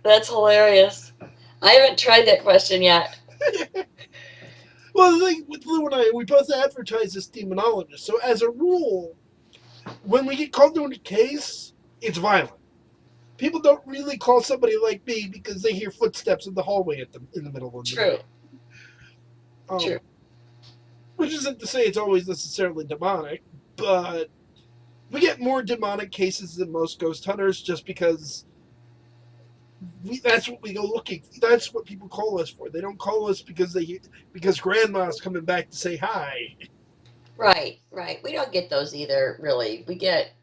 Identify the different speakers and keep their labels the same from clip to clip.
Speaker 1: That's hilarious. I haven't tried that question yet.
Speaker 2: Well, the thing with Lou and I, we both advertise as demonologists. So as a rule, when we get called to a case, it's violent. People don't really call somebody like me because they hear footsteps in the hallway in the middle of the
Speaker 1: True.
Speaker 2: night.
Speaker 1: True.
Speaker 2: Which isn't to say it's always necessarily demonic, but we get more demonic cases than most ghost hunters just because that's what we go looking. That's what people call us for. They don't call us because grandma's coming back to say hi.
Speaker 1: Right, right. We don't get those either, really. We get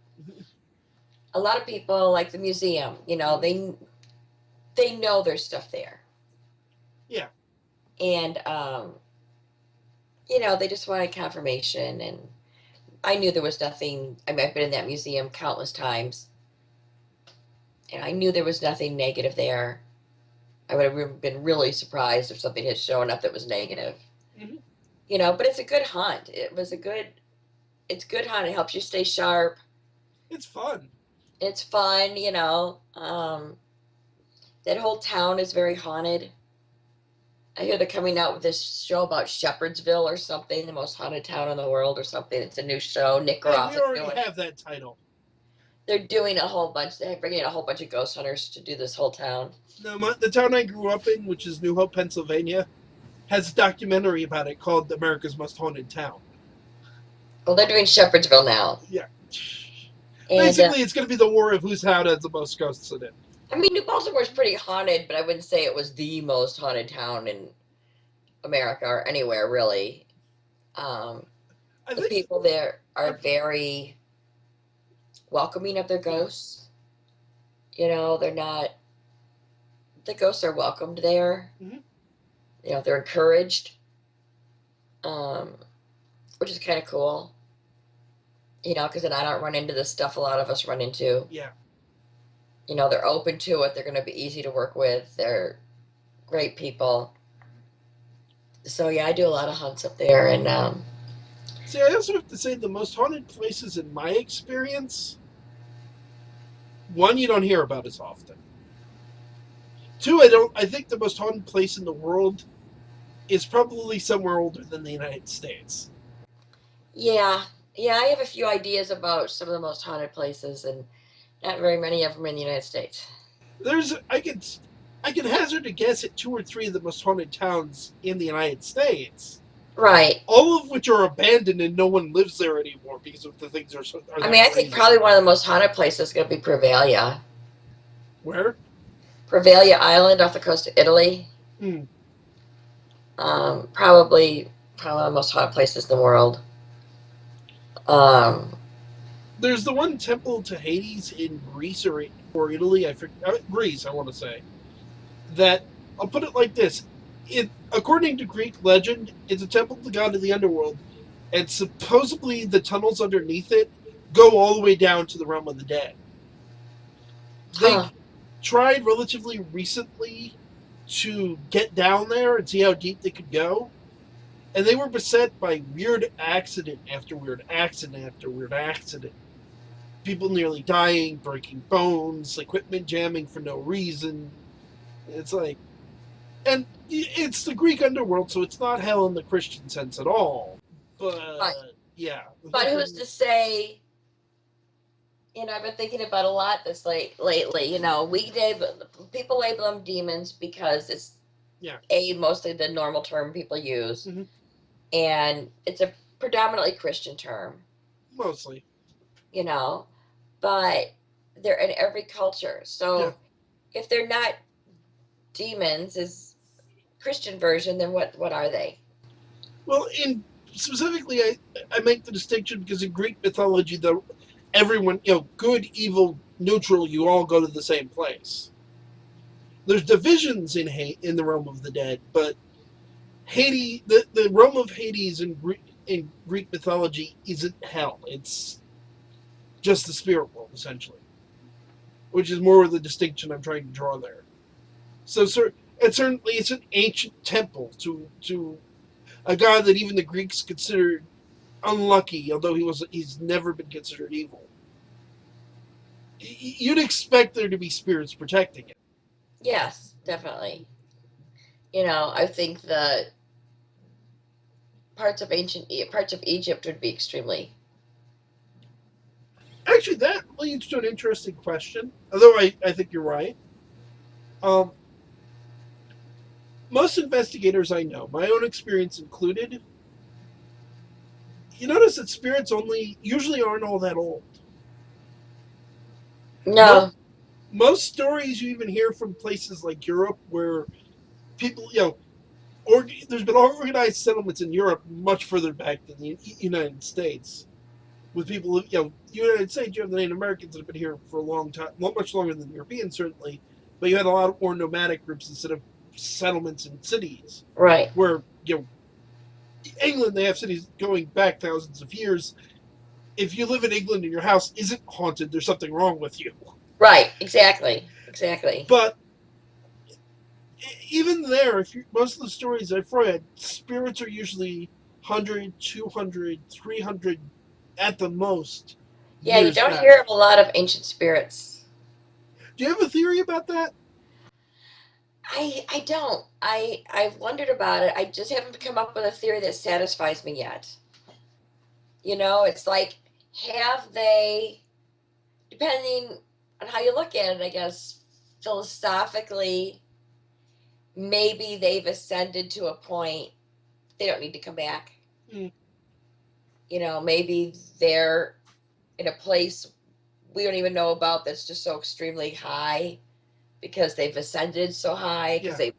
Speaker 1: a lot of people like the museum, they know there's stuff there.
Speaker 2: Yeah.
Speaker 1: And they just wanted confirmation, and I knew there was nothing. I mean, I've been in that museum countless times, and I knew there was nothing negative there. I would have been really surprised if something had shown up that was negative.
Speaker 2: Mm-hmm.
Speaker 1: But it's a good hunt. It's good hunt. It helps you stay sharp.
Speaker 2: It's fun.
Speaker 1: It's fun. That whole town is very haunted. I hear they're coming out with this show about Shepherdsville or something, the most haunted town in the world or something. It's a new show. Nick
Speaker 2: Hey,
Speaker 1: Groff
Speaker 2: we
Speaker 1: is
Speaker 2: already
Speaker 1: doing.
Speaker 2: have that title.
Speaker 1: They're doing a whole bunch. They're bringing in a whole bunch of ghost hunters to do this whole town.
Speaker 2: The town I grew up in, which is New Hope, Pennsylvania, has a documentary about it called America's Most Haunted Town.
Speaker 1: Well, they're doing Shepherdsville now.
Speaker 2: Yeah.
Speaker 1: And,
Speaker 2: basically, it's going to be the war of whose town has the most ghosts in it.
Speaker 1: I mean, New Baltimore is pretty haunted, but I wouldn't say it was the most haunted town in America or anywhere, really. The people there are very welcoming of their ghosts. They're not. The ghosts are welcomed there.
Speaker 2: Mm-hmm.
Speaker 1: They're encouraged, which is kind of cool. Because then I don't run into the stuff a lot of us run into.
Speaker 2: Yeah.
Speaker 1: They're open to it. They're going to be easy to work with. They're great people. So yeah, I do a lot of hunts up there, and
Speaker 2: see, I also have to say the most haunted places in my experience, one, you don't hear about as often. Two, I think the most haunted place in the world is probably somewhere older than the United States.
Speaker 1: Yeah, I have a few ideas about some of the most haunted places, and not very many of them in the United States.
Speaker 2: I can hazard a guess at 2 or 3 of the most haunted towns in the United States.
Speaker 1: Right.
Speaker 2: All of which are abandoned and no one lives there anymore because of the things are so.
Speaker 1: I think probably one of the most haunted places is going to be Preveglia.
Speaker 2: Where?
Speaker 1: Preveglia Island off the coast of Italy. Probably one of the most haunted places in the world.
Speaker 2: There's the one temple to Hades in Greece or Italy. Greece, I want to say. That, I'll put it like this. According to Greek legend, it's a temple to the god of the underworld, and supposedly the tunnels underneath it go all the way down to the realm of the dead. They tried relatively recently to get down there and see how deep they could go, and they were beset by weird accident after weird accident after weird accident. People nearly dying, breaking bones, equipment jamming for no reason. It's like, and it's the Greek underworld, so it's not hell in the Christian sense at all. But yeah.
Speaker 1: But who's to say? I've been thinking about a lot this lately. People label them demons because it's mostly the normal term people use, and it's a predominantly Christian term.
Speaker 2: Mostly.
Speaker 1: But they're in every culture. So if they're not demons, is Christian version, then what are they?
Speaker 2: Well, specifically, I make the distinction because in Greek mythology, everyone, good, evil, neutral, you all go to the same place. There's divisions in the realm of the dead, but Hades, the realm of Hades in Greek mythology isn't hell. It's just the spirit world, essentially, which is more of the distinction I'm trying to draw there. So, certainly, it's an ancient temple to a god that even the Greeks considered unlucky, although he's never been considered evil. You'd expect there to be spirits protecting it.
Speaker 1: Yes, definitely. You know, I think the parts of Egypt would be extremely.
Speaker 2: Actually, that leads to an interesting question. Although I think you're right. Um, most investigators I know, my own experience included, you notice that spirits only usually aren't all that old. Most
Speaker 1: No,
Speaker 2: most stories you even hear from places like Europe where people, or there's been organized settlements in Europe much further back than the United States. With people, United States, you have the Native Americans that have been here for a long time, not much longer than the Europeans, certainly, but you had a lot more nomadic groups instead of settlements and cities.
Speaker 1: right,
Speaker 2: Where, England, they have cities going back thousands of years. If you live in England and your house isn't haunted, there's something wrong with you.
Speaker 1: right, exactly, exactly.
Speaker 2: But even there, most of the stories I've read, spirits are usually 100, 200, 300 at the most
Speaker 1: Yeah, you
Speaker 2: years
Speaker 1: don't
Speaker 2: back.
Speaker 1: hear of a lot of ancient spirits.
Speaker 2: Do you have a theory about that?
Speaker 1: I don't. I've wondered about it. I just haven't come up with a theory that satisfies me yet. You know, it's like have they, depending on how you look at it, I guess philosophically, maybe they've ascended to a point they don't need to come back.
Speaker 2: Mm,
Speaker 1: You know, maybe they're in a place we don't even know about that's just so extremely high because they've ascended so high because
Speaker 2: yeah.
Speaker 1: they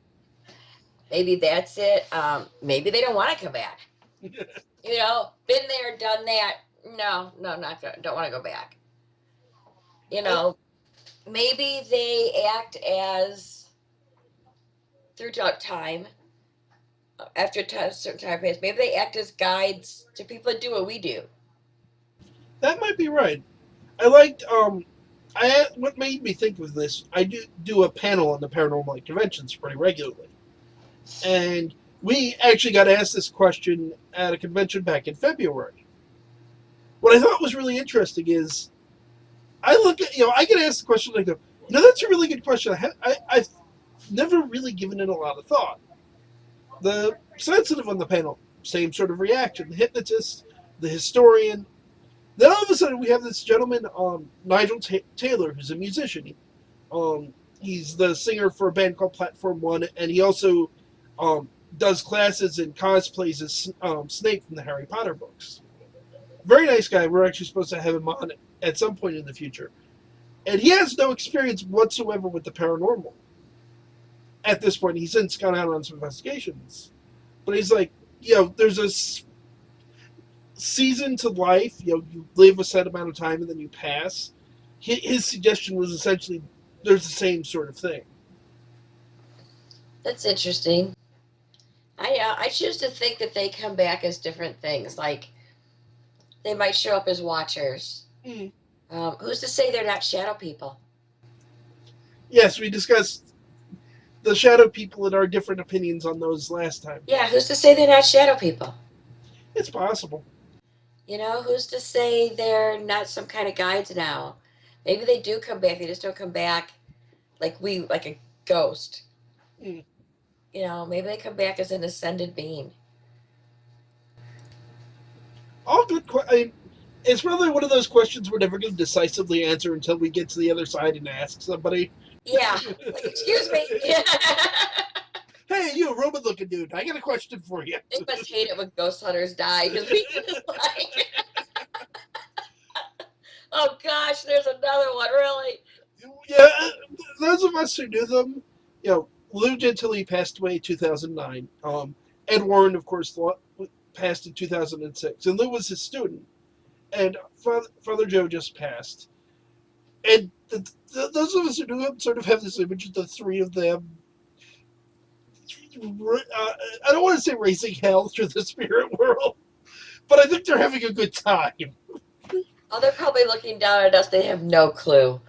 Speaker 1: maybe that's it. Maybe they don't want to come back. You know, been there, done that. No, no, not good. Don't want to go back. You
Speaker 2: Uh,
Speaker 1: know, maybe they act as throughout time after a certain time pass. Maybe they act as guides to people that do what we do.
Speaker 2: that might be right. I liked what made me think of this. I do a panel on the paranormal at conventions pretty regularly, and we actually got asked this question at a convention back in February. What I thought was really interesting is I look at I get asked the question and I go, that's a really good question. I've never really given it a lot of thought. The sensitive on the panel, same sort of reaction. The hypnotist, the historian. Then all of a sudden we have this gentleman, Nigel Taylor, who's a musician. He's the singer for a band called Platform One, and he also does classes and cosplays as Snape from the Harry Potter books. Very nice guy. We're actually supposed to have him on at some point in the future, and he has no experience whatsoever with the paranormal. At this point, he's since gone out on some investigations, but he's like, there's a season to life. You live a set amount of time and then you pass. His suggestion was essentially there's the same sort of thing.
Speaker 1: That's interesting. I choose to think that they come back as different things. Like they might show up as watchers.
Speaker 2: Mm.
Speaker 1: Who's to say they're not shadow people?
Speaker 2: Yes, we discussed the shadow people and our different opinions on those last time.
Speaker 1: Yeah, who's to say they're not shadow people?
Speaker 2: It's possible.
Speaker 1: You know, who's to say they're not some kind of guides now? Maybe they do come back. They just don't come back like a ghost.
Speaker 2: Mm.
Speaker 1: You know, maybe they come back as an ascended being.
Speaker 2: All good. It's probably one of those questions we're never going to decisively answer until we get to the other side and ask somebody.
Speaker 1: Yeah. Like, excuse me.
Speaker 2: Hey, you Roman-looking dude! I got a question for you.
Speaker 1: They must hate it when ghost hunters die because we just like, oh gosh, there's another one, really.
Speaker 2: Yeah, those of us who knew them, lived until he passed away in 2009. Ed Warren, of course, passed in 2006, and Lou was his student. And Father Joe just passed. And those of us who knew him sort of have this image of the three of them I don't want to say raising hell through the spirit world, but I think they're having a good time.
Speaker 1: Oh, they're probably looking down at us. They have no clue.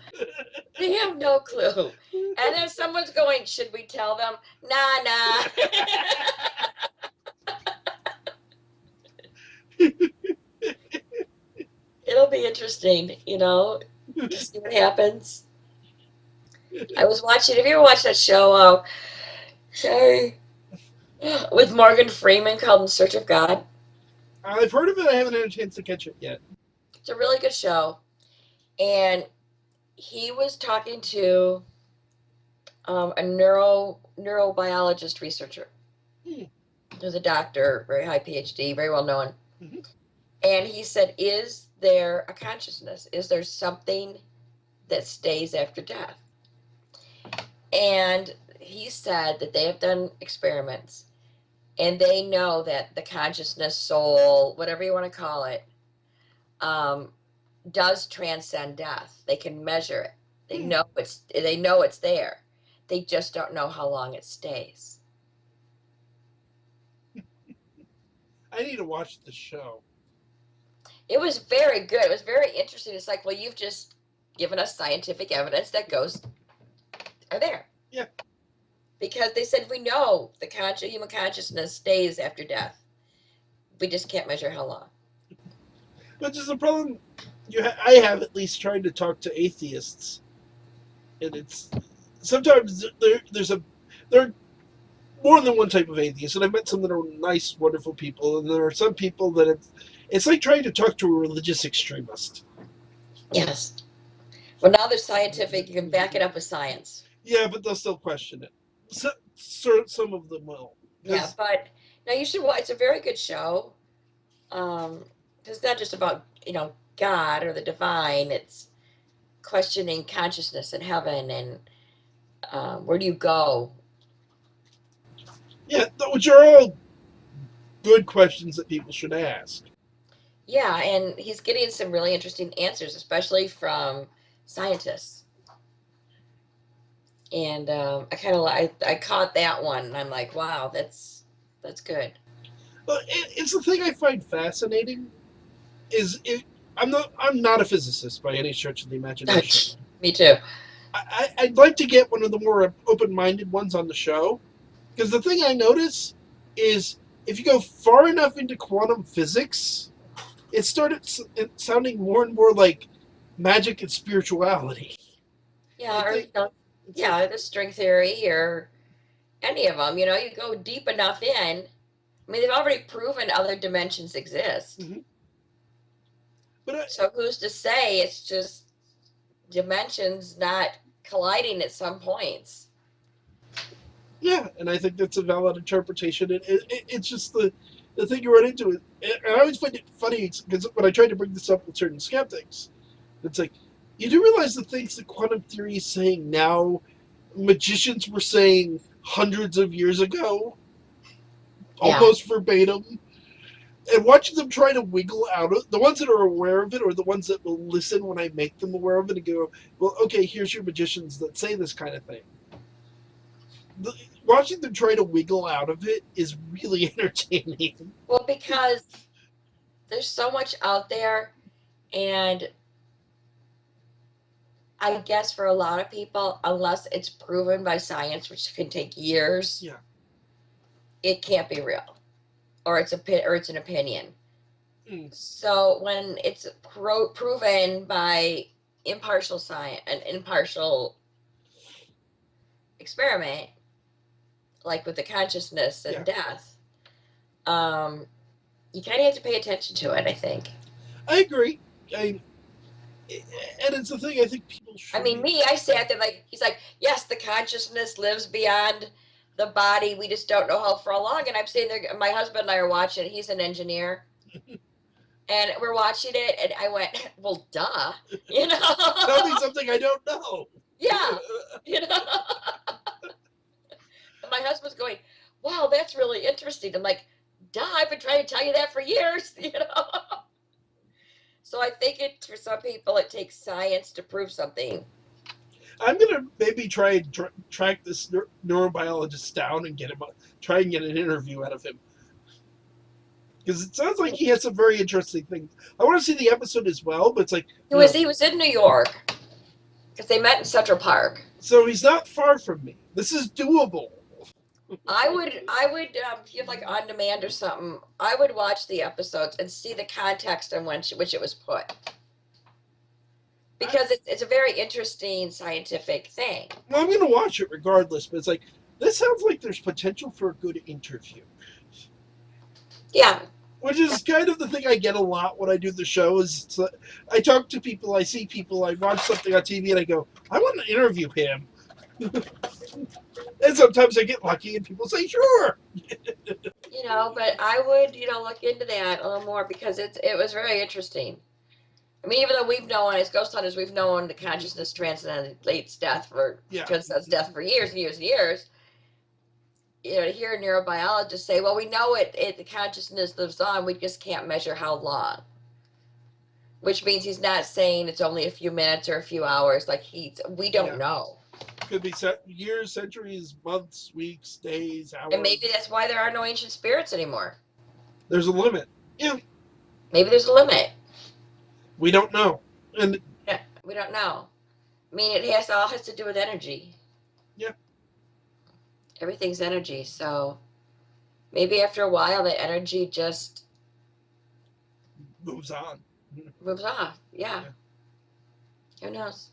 Speaker 1: They have no clue. And then someone's going, should we tell them? Nah, nah. It'll be interesting, to see what happens. I was watching, have you ever watched that show, sorry, with Morgan Freeman called In Search of God?
Speaker 2: I've heard of it. I haven't had a chance to catch it yet.
Speaker 1: It's a really good show. And he was talking to a neurobiologist researcher.
Speaker 2: Hmm.
Speaker 1: Who's a doctor, very high PhD, very well known.
Speaker 2: Mm-hmm.
Speaker 1: And he said, is there a consciousness? Is there something that stays after death? And he said that they have done experiments and they know that the consciousness, soul, whatever you want to call it, does transcend death. They can measure it. They know it's there. They just don't know how long it stays.
Speaker 2: I need to watch the show.
Speaker 1: It was very good. It was very interesting. It's like, well, you've just given us scientific evidence that ghosts are there.
Speaker 2: Yeah.
Speaker 1: Because they said we know the human consciousness stays after death. We just can't measure how long.
Speaker 2: Which is the problem. I have at least tried to talk to atheists, and it's sometimes there are more than one type of atheist, and I've met some that are nice, wonderful people, and there are some people that it's like trying to talk to a religious extremist.
Speaker 1: Yes. Well, now there's scientific. You can back it up with science.
Speaker 2: Yeah, but they'll still question it. Some of them will.
Speaker 1: Yeah, but now you should watch. It's a very good show. It's not just about God or the divine. It's questioning consciousness and heaven and where do you go?
Speaker 2: Yeah, which are all good questions that people should ask.
Speaker 1: Yeah, and he's getting some really interesting answers, especially from scientists. And I caught that one, and I'm like, wow, that's good.
Speaker 2: But it's the thing I find fascinating I'm not a physicist by any stretch of the imagination.
Speaker 1: Me too.
Speaker 2: I'd like to get one of the more open-minded ones on the show, because the thing I notice is if you go far enough into quantum physics, it started sounding more and more like magic and spirituality.
Speaker 1: Yeah, the string theory or any of them. You go deep enough in. I mean, they've already proven other dimensions exist.
Speaker 2: Mm-hmm.
Speaker 1: So who's to say it's just dimensions not colliding at some points?
Speaker 2: Yeah, and I think that's a valid interpretation. It's just the thing you run into. And I always find it funny because when I try to bring this up with certain skeptics, it's like, you do realize the things that quantum theory is saying now, magicians were saying hundreds of years ago, almost verbatim. And watching them try to wiggle out of the ones that are aware of it, or the ones that will listen when I make them aware of it and go, well, okay, here's your magicians that say this kind of thing. Watching them try to wiggle out of it is really entertaining.
Speaker 1: Well, because there's so much out there, and I guess for a lot of people, unless it's proven by science, which can take years, it can't be real, or it's an opinion. So when it's proven by impartial science, an impartial experiment, like with the consciousness and death, you kind of have to pay attention to it, I think.
Speaker 2: I agree. And it's the thing I think people should.
Speaker 1: I mean, I sat there like, he's like, yes, the consciousness lives beyond the body. We just don't know how for long. And I'm sitting there, my husband and I are watching it. He's an engineer. And we're watching it, and I went, well, duh.
Speaker 2: Tell me something I don't know.
Speaker 1: Yeah. And my husband's going, wow, that's really interesting. I'm like, duh, I've been trying to tell you that for years, So I think for some people, it takes science to prove something.
Speaker 2: I'm gonna maybe try and track this neurobiologist down and get him, try and get an interview out of him, because it sounds like he has some very interesting things. I want to see the episode as well, but it's like,
Speaker 1: He was in New York because they met in Central Park.
Speaker 2: so he's not far from me. This is doable.
Speaker 1: I would if you have like on demand or something. I would watch the episodes and see the context in which it was put, because it's a very interesting scientific thing.
Speaker 2: Well, I'm going to watch it regardless, but it's like, this sounds like there's potential for a good interview.
Speaker 1: Yeah.
Speaker 2: Which is kind of the thing I get a lot when I do the shows. Like, I talk to people, I see people, I watch something on TV, and I go, I want to interview him. And sometimes I get lucky, and people say, sure.
Speaker 1: But I would, look into that a little more, because it was very interesting. I mean, even though we've known as ghost hunters, we've known the consciousness transcends death for years and years and years. To hear a neurobiologist say, "Well, we know the consciousness lives on. We just can't measure how long." Which means he's not saying it's only a few minutes or a few hours. Like we don't know.
Speaker 2: Could be years, centuries, months, weeks, days, hours.
Speaker 1: And maybe that's why there are no ancient spirits anymore.
Speaker 2: There's a limit. Yeah.
Speaker 1: Maybe there's a limit.
Speaker 2: We don't know. And
Speaker 1: yeah, we don't know. I mean, all has to do with energy.
Speaker 2: Yeah.
Speaker 1: Everything's energy. So maybe after a while, that energy just
Speaker 2: moves on.
Speaker 1: Moves off. Yeah. Who knows?